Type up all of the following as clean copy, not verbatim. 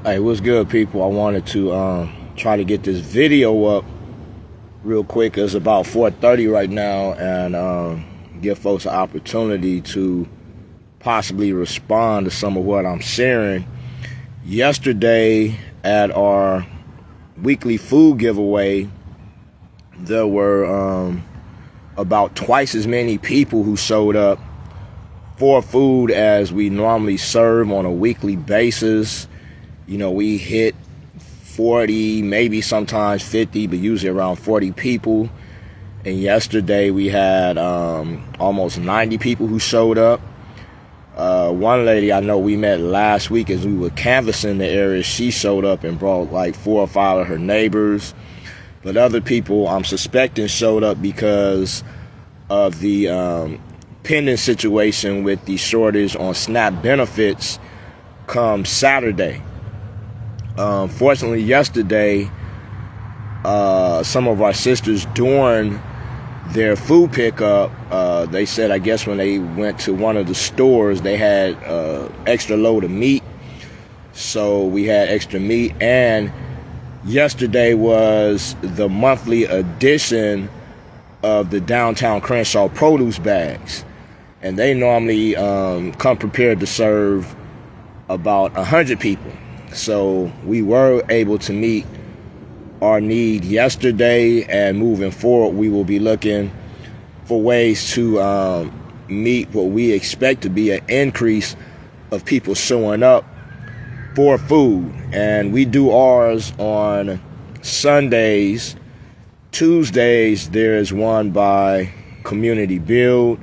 Hey, what's good, people? I wanted to try to get this video up real quick. It's about 4:30 right now, and give folks an opportunity to possibly respond to some of what I'm sharing. Yesterday at our weekly food giveaway, there were about twice as many people who showed up for food as we normally serve on a weekly basis. You know, we hit 40, maybe sometimes 50, but usually around 40 people. And yesterday we had almost 90 people who showed up. One lady I know we met last week as we were canvassing the area, she showed up and brought like 4 or 5 of her neighbors. But other people I'm suspecting showed up because of the pending situation with the shortage on SNAP benefits come Saturday. Fortunately, yesterday, some of our sisters during their food pickup, they said, I guess when they went to one of the stores, they had extra load of meat. So we had extra meat. And yesterday was the monthly edition of the downtown Crenshaw produce bags. And they normally come prepared to serve about 100 people. So we were able to meet our need yesterday, and moving forward, we will be looking for ways to meet what we expect to be an increase of people showing up for food. And we do ours on Sundays. Tuesdays, there's one by Community Build.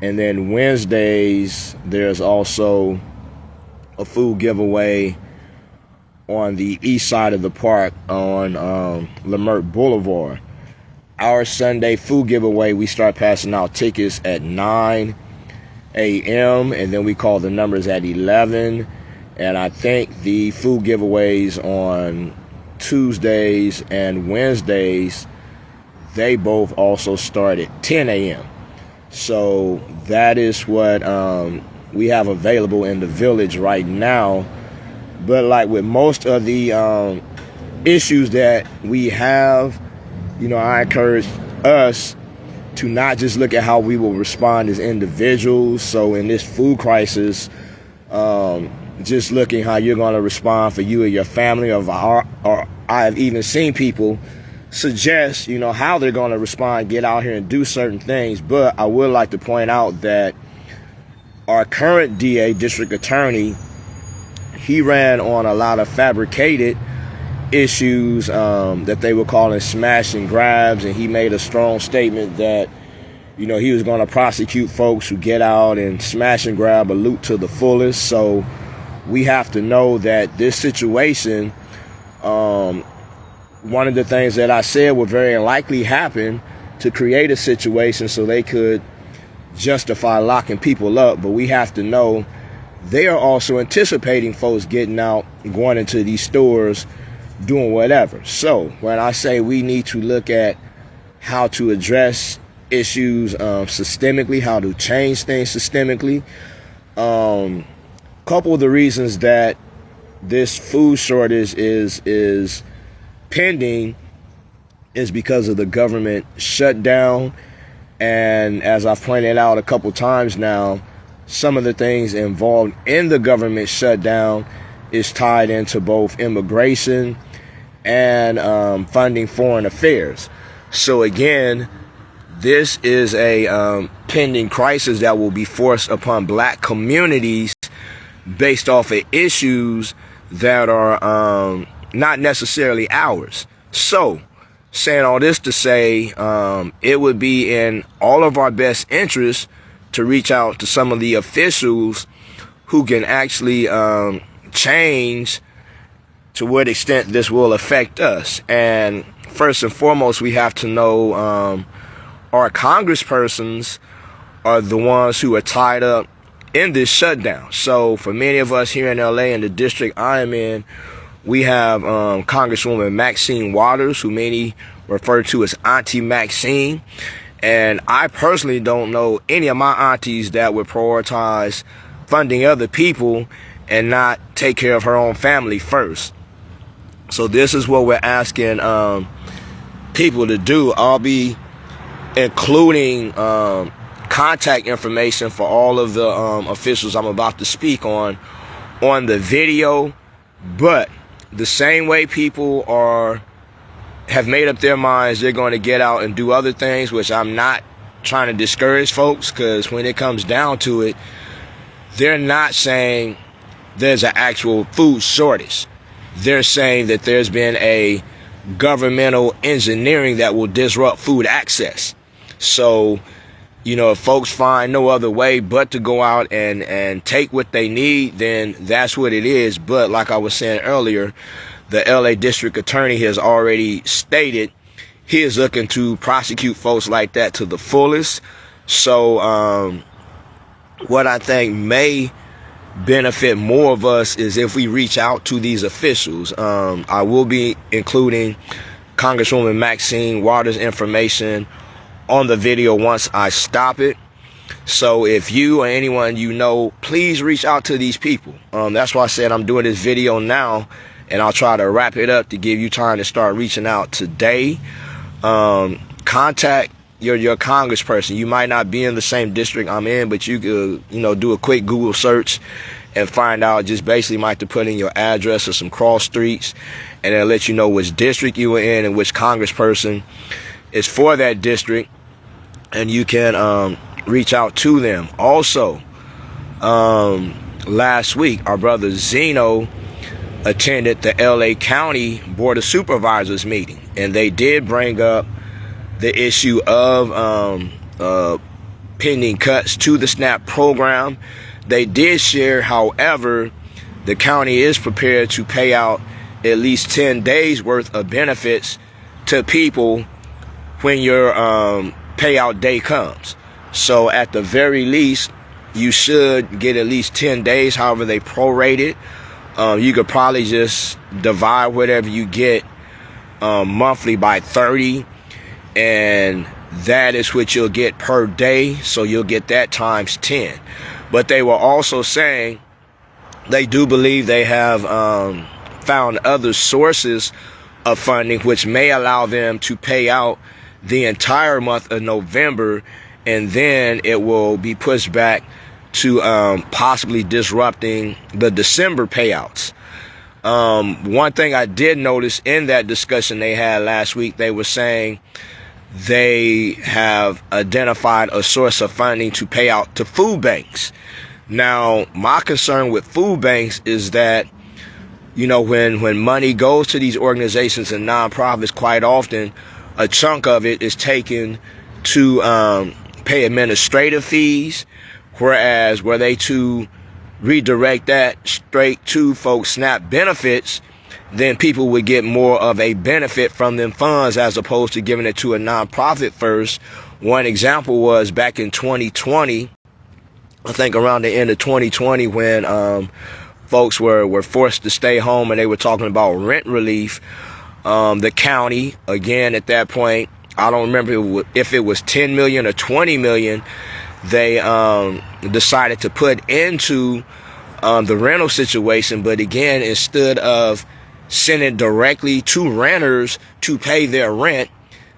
And then Wednesdays, there's also a food giveaway on the east side of the park on Lemert Boulevard. Our Sunday food giveaway, we start passing out tickets at 9 a.m. and then we call the numbers at 11. And I think the food giveaways on Tuesdays and Wednesdays, they both also start at 10 a.m. So that is what we have available in the village right now. But like with most of the issues that we have, you know, I encourage us to not just look at how we will respond as individuals. So in this food crisis, just looking how you're going to respond for you and your family. Or I've even seen people suggest, you know, how they're going to respond, get out here and do certain things. But I would like to point out that our current DA, district attorney, he ran on a lot of fabricated issues that they were calling smash and grabs, and he made a strong statement that, you know, he was going to prosecute folks who get out and smash and grab a loot to the fullest. So we have to know that this situation, one of the things that I said would very likely happen to create a situation so they could justify locking people up, but we have to know they are also anticipating folks getting out, going into these stores, doing whatever. So when I say we need to look at how to address issues systemically, how to change things systemically, couple of the reasons that this food shortage is pending is because of the government shutdown. And as I've pointed out a couple times now, some of the things involved in the government shutdown is tied into both immigration and funding foreign affairs. So again, this is a pending crisis that will be forced upon black communities based off of issues that are not necessarily ours. So saying all this to say, it would be in all of our best interests to reach out to some of the officials who can actually change to what extent this will affect us. And first and foremost, we have to know our congresspersons are the ones who are tied up in this shutdown. So for many of us here in LA and the district I am in, we have Congresswoman Maxine Waters, who many refer to as Auntie Maxine. And I personally don't know any of my aunties that would prioritize funding other people and not take care of her own family first. So this is what we're asking people to do. I'll be including contact information for all of the officials I'm about to speak on the video. But the same way people have made up their minds they're going to get out and do other things, which I'm not trying to discourage folks, because when it comes down to it, they're not saying there's an actual food shortage. They're saying that there's been a governmental engineering that will disrupt food access. So, you know, if folks find no other way but to go out and take what they need, then that's what it is. But like I was saying earlier, the LA District Attorney has already stated he is looking to prosecute folks like that to the fullest. So what I think may benefit more of us is if we reach out to these officials. I will be including Congresswoman Maxine Waters' information on the video once I stop it. So if you or anyone you know, please reach out to these people. That's why I said I'm doing this video now, and I'll try to wrap it up to give you time to start reaching out today. Contact your congressperson. You might not be in the same district I'm in, but you could, you know, do a quick Google search and find out. Just basically might have to put in your address or some cross streets, and it'll let you know which district you were in and which congressperson is for that district, and you can reach out to them. Also, last week our brother Zeno attended the LA County Board of Supervisors meeting, and they did bring up the issue of pending cuts to the SNAP program. They did share, however, the county is prepared to pay out at least 10 days worth of benefits to people when your payout day comes. So at the very least, you should get at least 10 days, however they prorate it. You could probably just divide whatever you get monthly by 30, and that is what you'll get per day. So you'll get that times 10. But they were also saying they do believe they have found other sources of funding which may allow them to pay out the entire month of November, and then it will be pushed back to possibly disrupting the December payouts. One thing I did notice in that discussion they had last week, they were saying they have identified a source of funding to pay out to food banks. Now, my concern with food banks is that, you know, when money goes to these organizations and nonprofits, quite often a chunk of it is taken to pay administrative fees, whereas were they to redirect that straight to folks' SNAP benefits, then people would get more of a benefit from them funds as opposed to giving it to a nonprofit first. One example was back in 2020, I think around the end of 2020, when folks were forced to stay home and they were talking about rent relief. The county, again, at that point, I don't remember if it was 10 million or 20 million, they decided to put into the rental situation. But again, instead of sending directly to renters to pay their rent,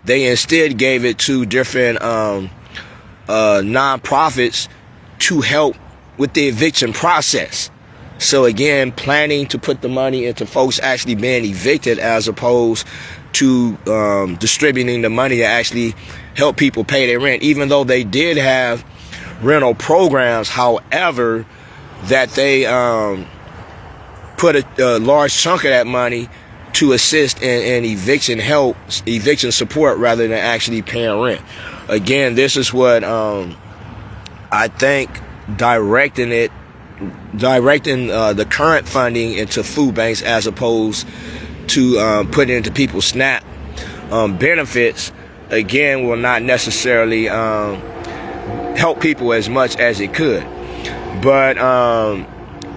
they instead gave it to different nonprofits to help with the eviction process. So again, planning to put the money into folks actually being evicted as opposed to distributing the money to actually help people pay their rent, even though they did have rental programs. However, that they put a large chunk of that money to assist in eviction help, eviction support, rather than actually paying rent. Again, this is what I think directing the current funding into food banks as opposed to putting into people's SNAP benefits, again, will not necessarily help people as much as it could. But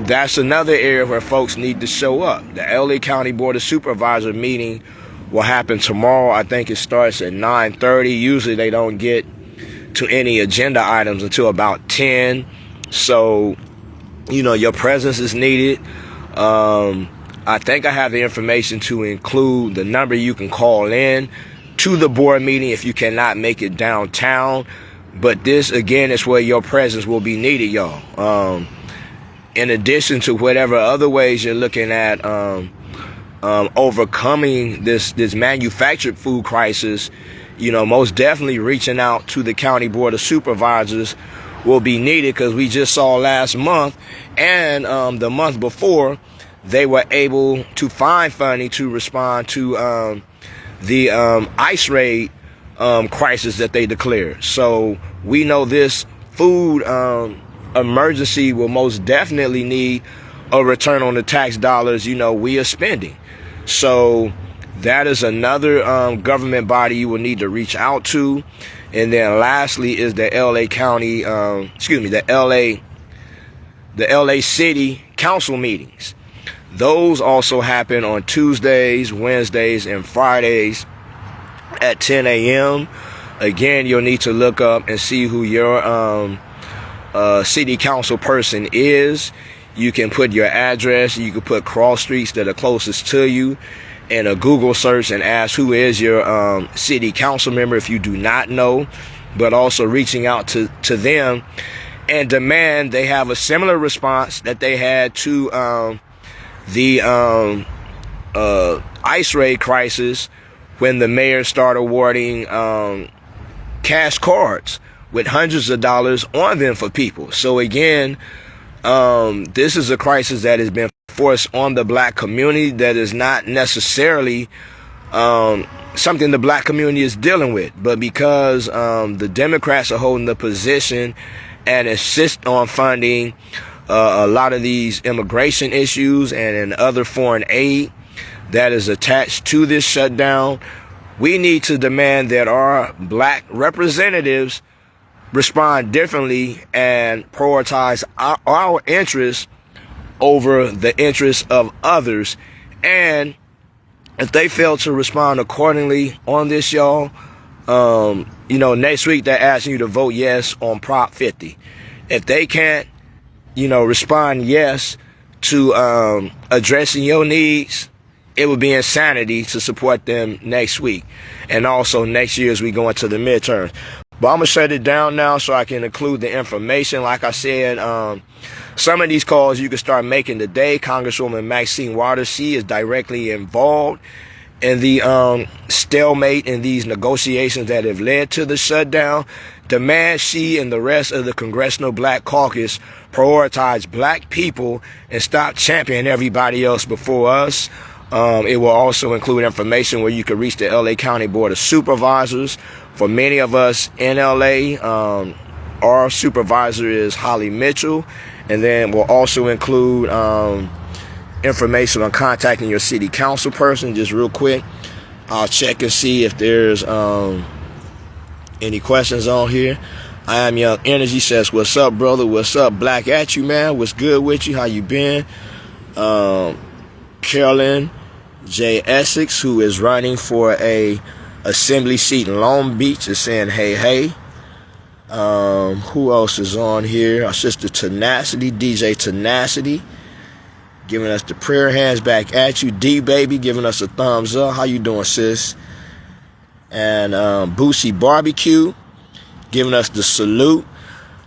that's another area where folks need to show up. The LA County Board of Supervisors meeting will happen tomorrow. I think it starts at 9:30. Usually they don't get to any agenda items until about 10. So, you know, your presence is needed. I think I have the information to include the number you can call in to the board meeting if you cannot make it downtown. But this, again, is where your presence will be needed, y'all. In addition to whatever other ways you're looking at overcoming this manufactured food crisis, you know, most definitely reaching out to the county board of supervisors will be needed, because we just saw last month and the month before they were able to find funding to respond to the ice raid crisis that they declared. So we know this food emergency will most definitely need a return on the tax dollars, you know, we are spending. So that is another government body you will need to reach out to. And then lastly is the LA County, the LA City Council meetings. Those also happen on Tuesdays, Wednesdays, and Fridays at 10 a.m. Again, you'll need to look up and see who your city council person is. You can put your address, you can put cross streets that are closest to you in a Google search and ask who is your city council member if you do not know, but also reaching out to them and demand they have a similar response that they had to the ice raid crisis when the mayor started awarding cash cards with hundreds of dollars on them for people. So again, this is a crisis that has been forced on the black community that is not necessarily something the black community is dealing with. But because the Democrats are holding the position and insist on funding a lot of these immigration issues and other foreign aid that is attached to this shutdown, we need to demand that our black representatives respond differently and prioritize our interests over the interests of others. And if they fail to respond accordingly on this, y'all, you know, next week they're asking you to vote yes on Prop 50. If they can't, you know, respond yes to addressing your needs, it would be insanity to support them next week and also next year as we go into the midterms. But I'm going to shut it down now so I can include the information. Like I said, some of these calls you can start making today. Congresswoman Maxine Waters, she is directly involved in the stalemate in these negotiations that have led to the shutdown. Demand she and the rest of the Congressional Black Caucus prioritize black people and stop championing everybody else before us. It will also include information where you can reach the LA County Board of Supervisors. For many of us in LA, our supervisor is Holly Mitchell. And then we'll also include information on contacting your city council person. Just real quick, I'll check and see if there's any questions on here. I Am Young Energy says, what's up, brother? What's up, Black at you, man? What's good with you? How you been? Carolyn J. Essex, who is running for a assembly seat in Long Beach, is saying, hey. Who else is on here? Our sister Tenacity, DJ Tenacity, giving us the prayer hands back at you. D-Baby giving us a thumbs up. How you doing, sis? And Boosie Barbecue giving us the salute.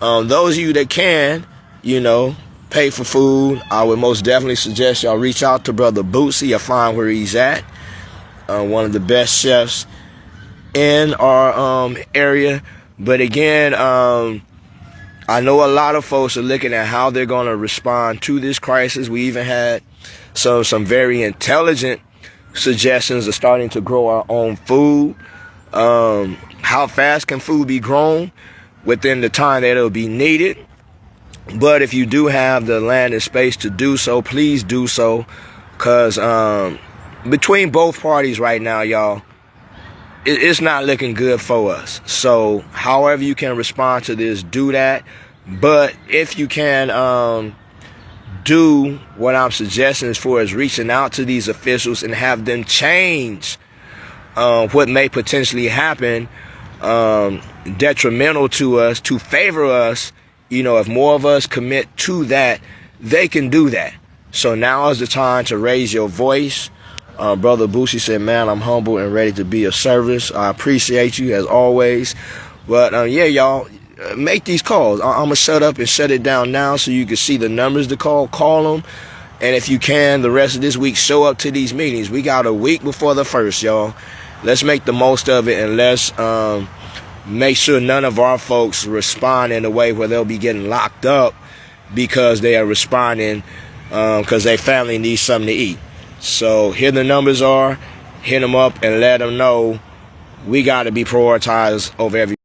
Those of you that can, you know, pay for food, I would most definitely suggest y'all reach out to Brother Boosie or find where he's at. One of the best chefs in our area. But again, I know a lot of folks are looking at how they're going to respond to this crisis. We even had some very intelligent suggestions of starting to grow our own food. How fast can food be grown within the time that it'll be needed? But if you do have the land and space to do so, please do so. Because between both parties right now, y'all, it's not looking good for us. So however you can respond to this, do that. But if you can do what I'm suggesting as far as reaching out to these officials and have them change what may potentially happen detrimental to us, to favor us, you know, if more of us commit to that, they can do that. So now is the time to raise your voice. Brother Boosie said, man, I'm humble and ready to be of service. I appreciate you as always. But yeah, y'all, make these calls. I'm going to shut up and shut it down now so you can see the numbers to call. Call them. And if you can, the rest of this week, show up to these meetings. We got a week before the 1st, y'all. Let's make the most of it, and let's make sure none of our folks respond in a way where they'll be getting locked up because they are responding because their family needs something to eat. So here the numbers are. Hit them up and let them know we got to be prioritized over every